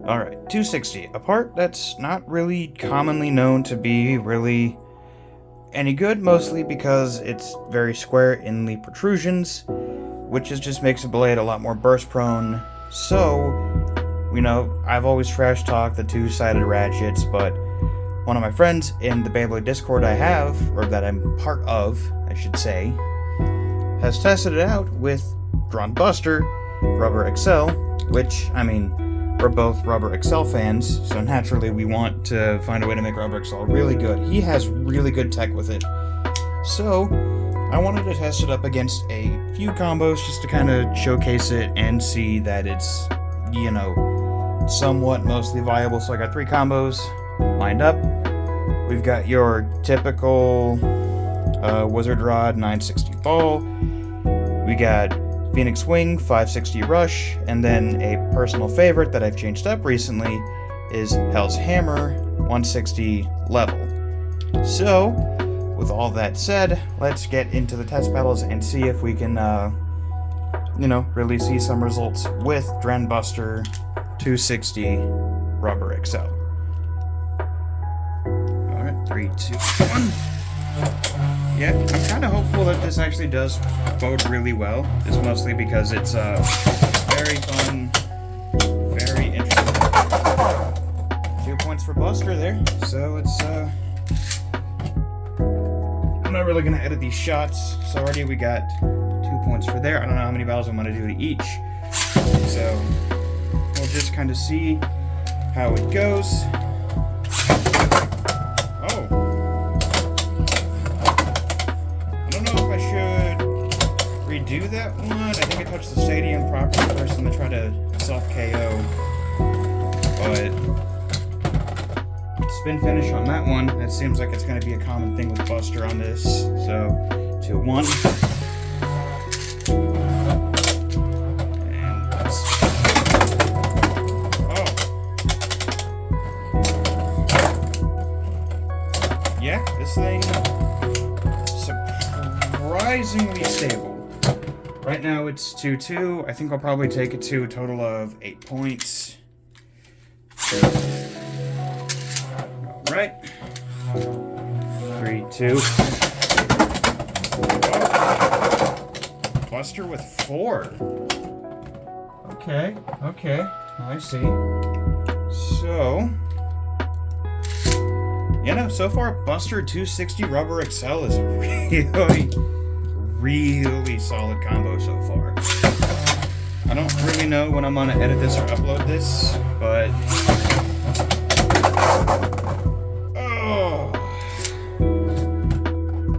Alright, 260. A part that's not really commonly known to be really any good, mostly because it's very square in the protrusions, which just makes the blade a lot more burst prone. So, I've always trash talked the two-sided ratchets, but one of my friends in the Beyblade Discord I have, or that I'm part of, I should say, has tested it out with Dran Buster Rubber XL, which, we're both Rubber XL fans, so naturally we want to find a way to make Rubber XL really good. He has really good tech with it. So, I wanted to test it up against a few combos just to kind of showcase it and see that it's, somewhat mostly viable. So I got 3 combos lined up. We've got your typical Wizard Rod 960 ball. We got Phoenix Wing 560 rush, and then a personal favorite that I've changed up recently is Hell's Hammer 160 level. So, with all that said, let's get into the test battles and see if we can, really see some results with Dran Buster 260 Rubber XL. Alright, 3, 2, 1. Yeah, I'm kind of hopeful that this actually does bode really well. Just mostly because it's very fun, very interesting. 2 points for Buster there, so it's I'm not really gonna edit these shots, so already we got 2 points for there. I don't know how many battles I'm gonna do to each, so we'll just kind of see how it goes. Do that one. I think I touched the stadium properly first and then try to self-KO. But spin finish on that one. That seems like it's going to be a common thing with Buster on this. So 2-1. And that's... Oh. Yeah, this thing surprisingly stable. Right now it's 2-2. I think I'll probably take it to a total of 8 points. Alright. 3, 2. Buster with 4. Okay, I see. So, so far Buster 260 Rubber XL is really solid combo so far. I don't really know when I'm gonna edit this or upload this, but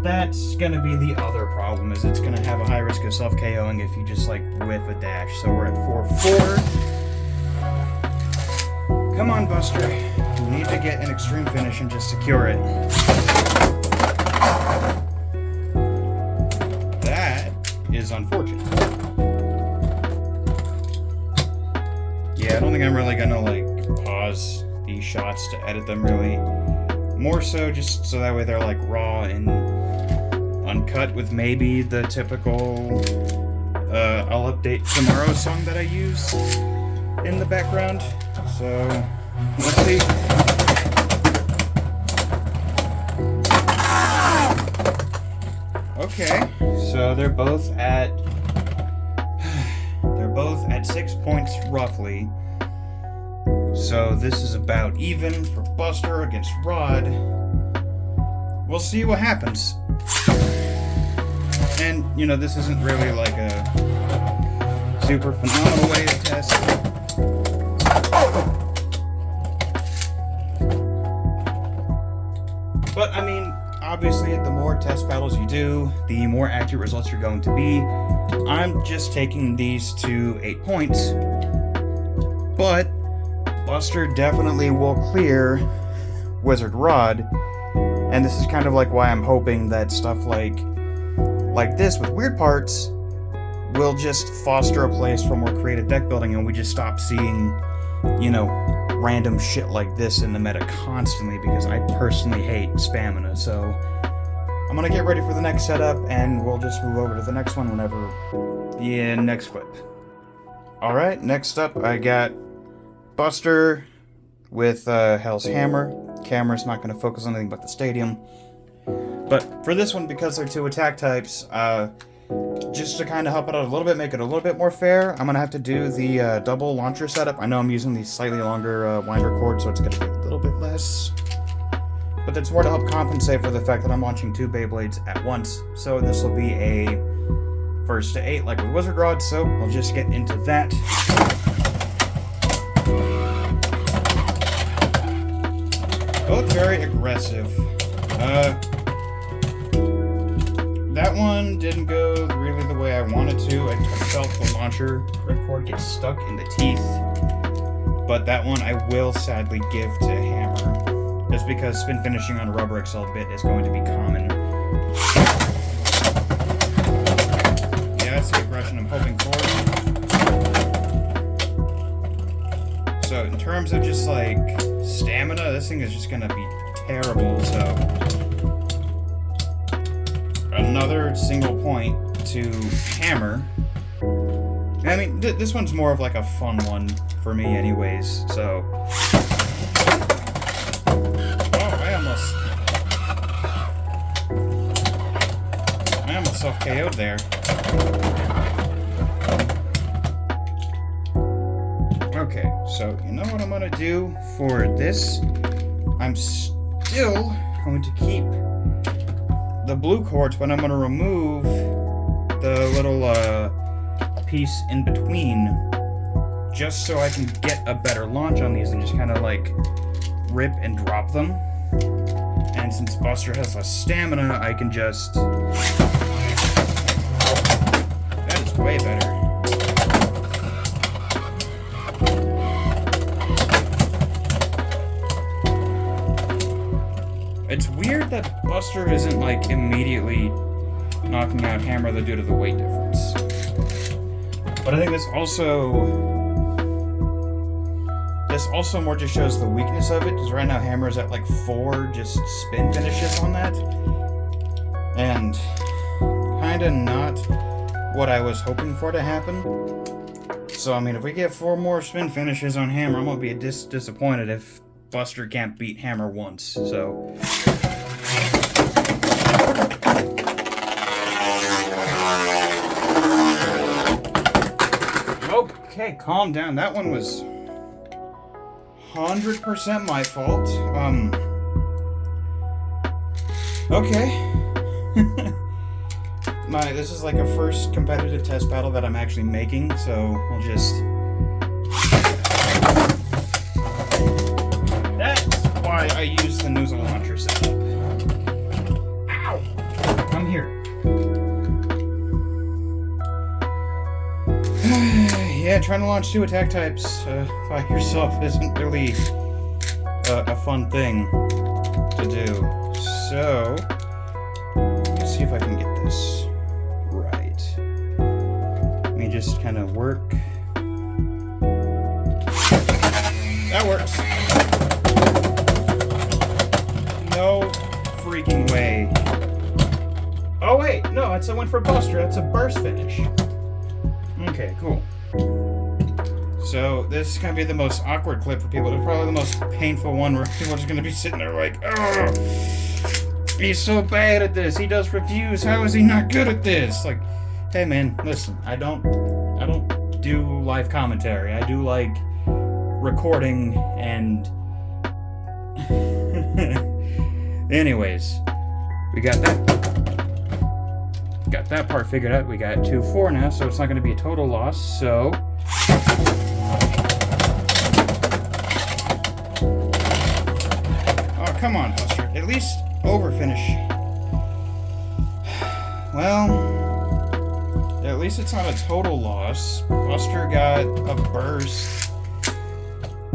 that's gonna be the other problem, is it's gonna have a high risk of self-KOing if you just whiff a dash. So we're at 4-4. Come on, Buster. You need to get an extreme finish and just secure it. Is unfortunate. Yeah, I don't think I'm really gonna pause these shots to edit them really. More so just so that way they're raw and uncut with maybe the typical I'll update tomorrow song that I use in the background. So let's see. Okay, so they're both at 6 points roughly. So this is about even for Buster against Rod. We'll see what happens. And this isn't really a super phenomenal way to test. But obviously, the more test battles you do, the more accurate results you're going to be. I'm just taking these to 8 points, but Buster definitely will clear Wizard Rod, and this is kind of why I'm hoping that stuff like this with weird parts will just foster a place for more creative deck building, and we just stop seeing, random shit like this in the meta constantly, because I personally hate spamming it. So I'm gonna get ready for the next setup, and we'll just move over to the next one whenever the next clip. Alright, next up I got Buster with Hell's Hammer. Camera's not going to focus on anything but the stadium. But for this one, because they're two attack types, just to kind of help it out a little bit, make it a little bit more fair, I'm going to have to do the double launcher setup. I know I'm using the slightly longer winder cord, so it's going to be a little bit less. But that's more to help compensate for the fact that I'm launching two Beyblades at once. So this will be a first to 8 like with Wizard Rod, so we'll just get into that. Both very aggressive. That one didn't go really the way I wanted to. I felt the launcher ripcord get stuck in the teeth. But that one I will sadly give to Hammer, just because spin finishing on a rubber excel bit is going to be common. Yeah, that's the aggression I'm hoping for. So in terms of just like stamina, this thing is just gonna be terrible, so another single point to Hammer. I mean, this one's more of like a fun one for me anyways, so... Oh, I almost self-KO'd there. Okay, so you know what I'm gonna do for this? I'm still going to keep the blue cords, but I'm going to remove the little piece in between just so I can get a better launch on these and just kind of like rip and drop them. And since Buster has less stamina, I can just... That is way better. It's weird that Buster isn't, like, immediately knocking out Hammer due to the weight difference. But I think this also more just shows the weakness of it, because right now Hammer's at, like, 4 just spin finishes on that. And kinda not what I was hoping for to happen. So, I mean, if we get 4 more spin finishes on Hammer, I'm gonna be disappointed if Buster can't beat Hammer once, so... Okay, calm down. That one was 100% my fault. Okay. This is like a first competitive test battle that I'm actually making, so we'll just... I use the nozzle launcher setup. Ow! I'm here. Yeah, trying to launch 2 attack types by yourself isn't really a fun thing to do. So, let's see if I can get this right. Let me just kind of work. That works. No freaking way. Oh wait, no, that's a win for Buster. That's a burst finish. Okay, cool. So this is gonna be the most awkward clip for people. It's probably the most painful one where people are just gonna be sitting there like, oh, he's so bad at this. He does reviews. How is he not good at this? Like, hey man, listen, I don't do live commentary. I do like recording and anyways, we got that part figured out. We got 2-4 now, so it's not going to be a total loss, so... Oh, come on, Buster. At least overfinish. Well, at least it's not a total loss. Buster got a burst,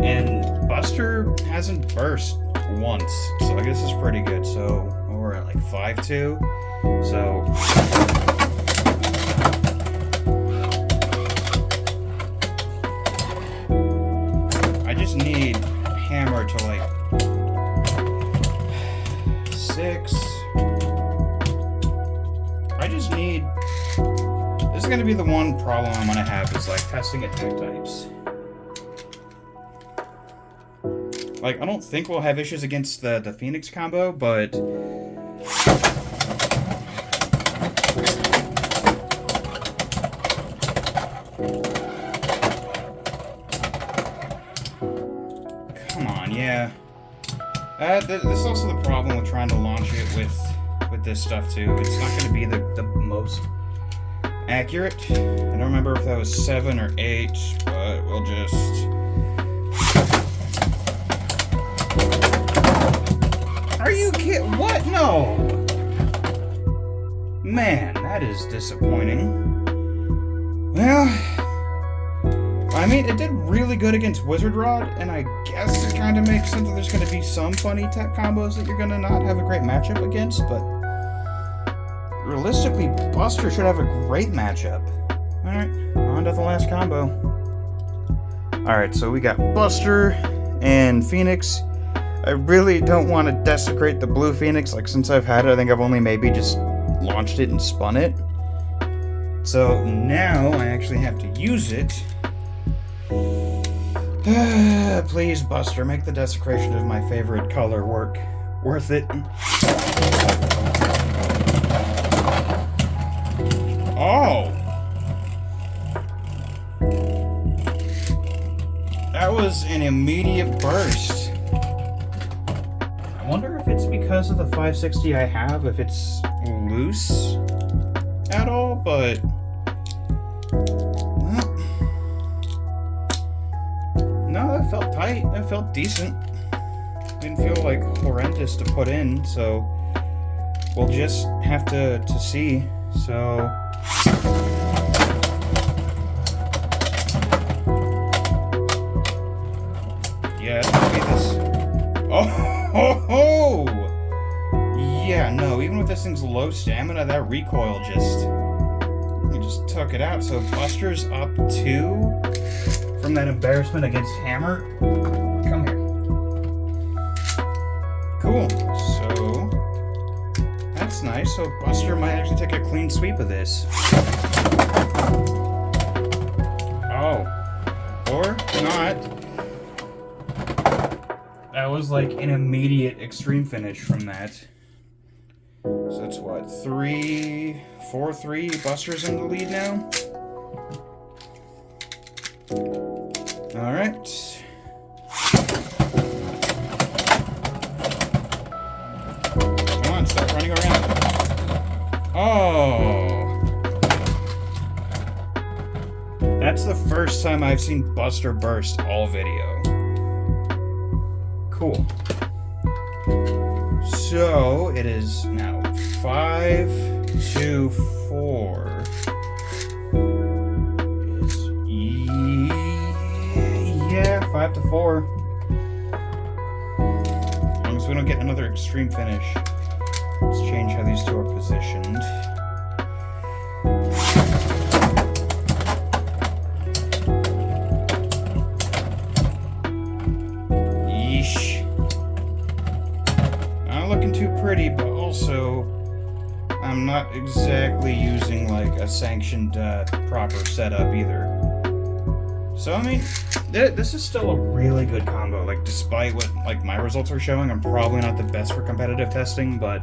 and Buster hasn't burst once, so I guess it's pretty good. So we're at like 5-2. So I just need Hammer to like 6. I just need... This is gonna be the one problem I'm gonna have is like testing attack types. Like, I don't think we'll have issues against the Phoenix combo, but... Come on, yeah. This is also the problem with trying to launch it with this stuff, too. It's not going to be the most accurate. I don't remember if that was 7 or 8, but we'll just... Are you kidding? What? No! Man, that is disappointing. Well, I mean, it did really good against Wizard Rod, and I guess it kind of makes sense that there's going to be some funny tech combos that you're going to not have a great matchup against, but realistically, Buster should have a great matchup. Alright, on to the last combo. Alright, so we got Buster and Phoenix. I really don't want to desecrate the blue Phoenix. Like, since I've had it, I think I've only maybe just launched it and spun it. So now I actually have to use it. Please, Buster, make the desecration of my favorite color work. Worth it. Oh! That was an immediate burst. I wonder if it's because of the 560 I have, if it's loose at all, but... Well... No, that felt tight. That felt decent. Didn't feel, like, horrendous to put in, so... We'll just have to see. So... Yeah, it's gonna be this... Oh! Ho ho! Yeah, no, even with this thing's low stamina, that recoil just took it out. So Buster's up 2 from that embarrassment against Hammer. Come here. Cool. So that's nice. So Buster might actually take a clean sweep of this. Oh. Or not. That was like an immediate extreme finish from that. So that's what, 4-3, Buster's in the lead now. Alright. Come on, start running around. Oh! That's the first time I've seen Buster burst all video. Cool. So it is now 5-4. Yeah, 5-4. As long as we don't get another extreme finish. Let's change how these two are positioned. Pretty, but also I'm not exactly using like a sanctioned proper setup either. So I mean, this is still a really good combo. Like, despite what like my results are showing, I'm probably not the best for competitive testing, but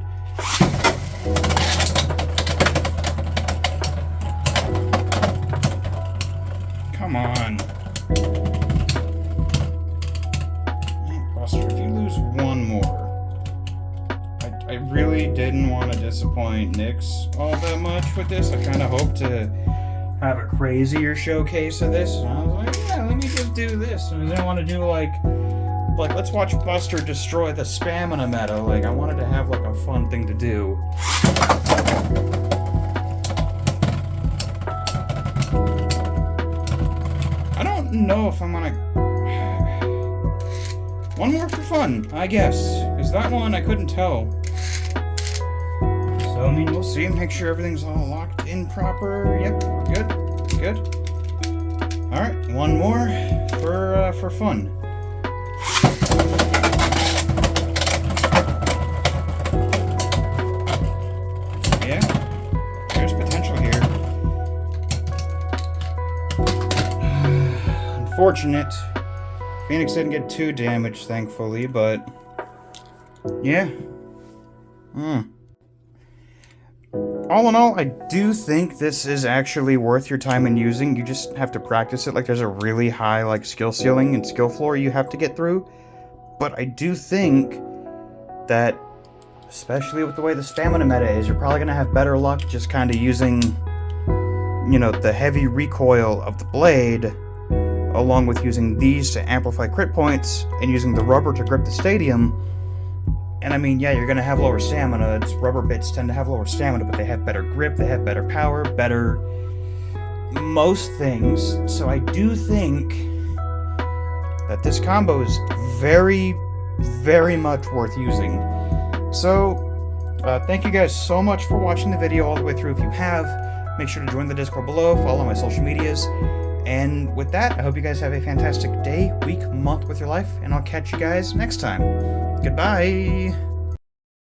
come on, Buster, if you lose one more. I really didn't want to disappoint Nyx all that much with this. I kind of hoped to have a crazier showcase of this. And I was like, yeah, let me just do this. And I didn't want to do like let's watch Buster destroy the Spamina meta. Like, I wanted to have like a fun thing to do. I don't know if I'm gonna... One more for fun, I guess. Because that one I couldn't tell. So, I mean, we'll see. Make sure everything's all locked in proper. Yep, we're good. Good. Alright, one more for fun. Yeah, there's potential here. Unfortunate. Phoenix didn't get too damaged, thankfully, but yeah. All in all, I do think this is actually worth your time in using. You just have to practice it. Like, there's a really high, like, skill ceiling and skill floor you have to get through. But I do think that, especially with the way the stamina meta is, you're probably going to have better luck just kind of using, you know, the heavy recoil of the blade, along with using these to amplify crit points, and using the rubber to grip the stadium. And I mean, yeah, you're going to have lower stamina. Rubber bits tend to have lower stamina, but they have better grip, they have better power, better most things. So I do think that this combo is very, very much worth using. So, thank you guys so much for watching the video all the way through. If you have, make sure to join the Discord below, follow my social medias. And with that, I hope you guys have a fantastic day, week, month with your life, and I'll catch you guys next time. Goodbye!